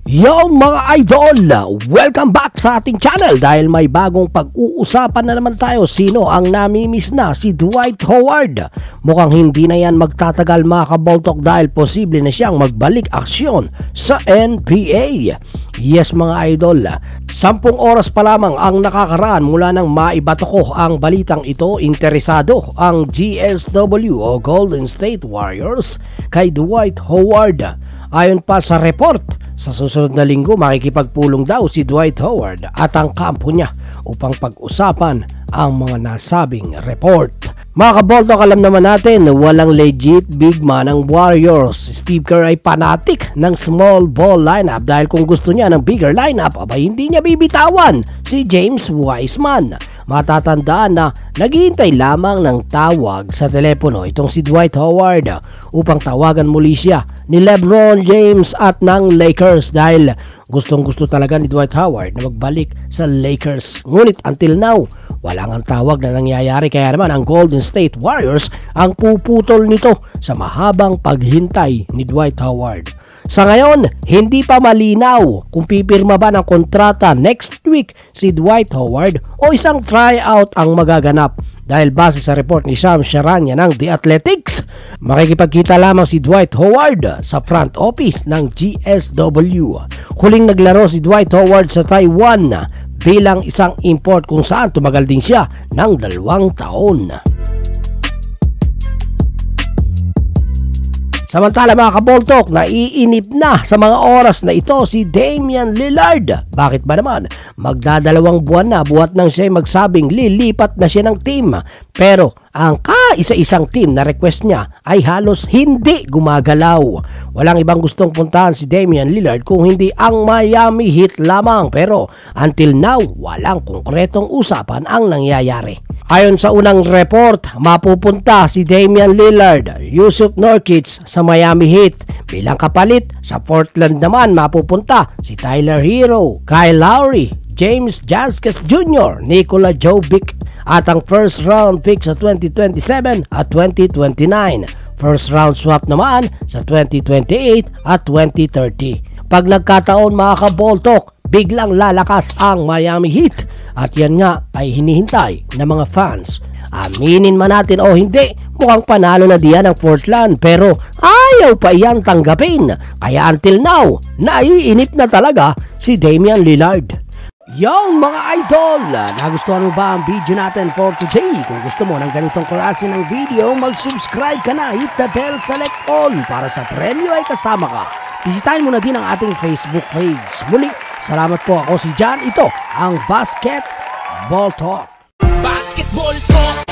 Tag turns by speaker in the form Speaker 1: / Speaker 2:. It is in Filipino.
Speaker 1: Yo mga idol! Welcome back sa ating channel dahil may bagong pag-uusapan na naman tayo. Sino ang namimiss na si Dwight Howard? Mukhang hindi na yan magtatagal mga kaboltok dahil posible na siyang magbalik aksyon sa NBA. Yes mga idol, 10 oras pa lamang ang nakakaraan mula nang maibato ko ang balitang ito. Interesado ang GSW o Golden State Warriors kay Dwight Howard. Ayon pa sa report, sa susunod na linggo makikipagpulong daw si Dwight Howard at ang kampo niya upang pag-usapan ang mga nasabing report. Mga kaboltok, alam naman natin na walang legit big man ang Warriors. Steve Kerr ay fanatic ng small ball lineup dahil kung gusto niya ng bigger lineup, abay hindi niya bibitawan si James Wiseman. Matatandaan na naghihintay lamang ng tawag sa telepono itong si Dwight Howard upang tawagan muli siya ni LeBron James at ng Lakers dahil gustong-gusto talaga ni Dwight Howard na magbalik sa Lakers. Ngunit until now, wala ang tawag na nangyayari, kaya naman ang Golden State Warriors ang puputol nito sa mahabang paghintay ni Dwight Howard. Sa ngayon, hindi pa malinaw kung pipirma ba ng kontrata next week si Dwight Howard o isang tryout ang magaganap. Dahil base sa report ni Shams Charania ng The Athletics, makikipagkita lamang si Dwight Howard sa front office ng GSW. Huling naglaro si Dwight Howard sa Taiwan bilang isang import kung saan tumagal din siya ng 2 taon. Samantala mga kaboltok, naiinip na sa mga oras na ito si Damian Lillard. Bakit ba naman? Magdadalawang buwan na buhat nang siya magsabing lilipat na siya ng team. Pero ang kaisa-isang team na request niya ay halos hindi gumagalaw. Walang ibang gustong puntahan si Damian Lillard kung hindi ang Miami Heat lamang. Pero until now, walang konkretong usapan ang nangyayari. Ayon sa unang report, mapupunta si Damian Lillard, Jusuf Nurkic sa Miami Heat. Bilang kapalit, sa Portland naman mapupunta si Tyler Hero, Kyle Lowry, James Jaskes Jr., Nikola Jovic at ang first round pick sa 2027 at 2029. First round swap naman sa 2028 at 2030. Pag nagkataon mga kaboltok, biglang lalakas ang Miami Heat at yan nga ay hinihintay ng mga fans. Aminin man natin o hindi, mukhang panalo na diyan ang Portland pero ayaw pa iyan tanggapin. Kaya until now, naiinip na talaga si Damian Lillard. Yung mga idol, nagustuhan mo ba ang video natin for today? Kung gusto mo ng ganitong klase ng video, mag-subscribe ka na, hit the bell, select all para sa premyo ay kasama ka. Bisitahin mo na din ang ating Facebook page. Muli, salamat po, ako si John. Ito ang Basketball Talk.
Speaker 2: Basketball Talk,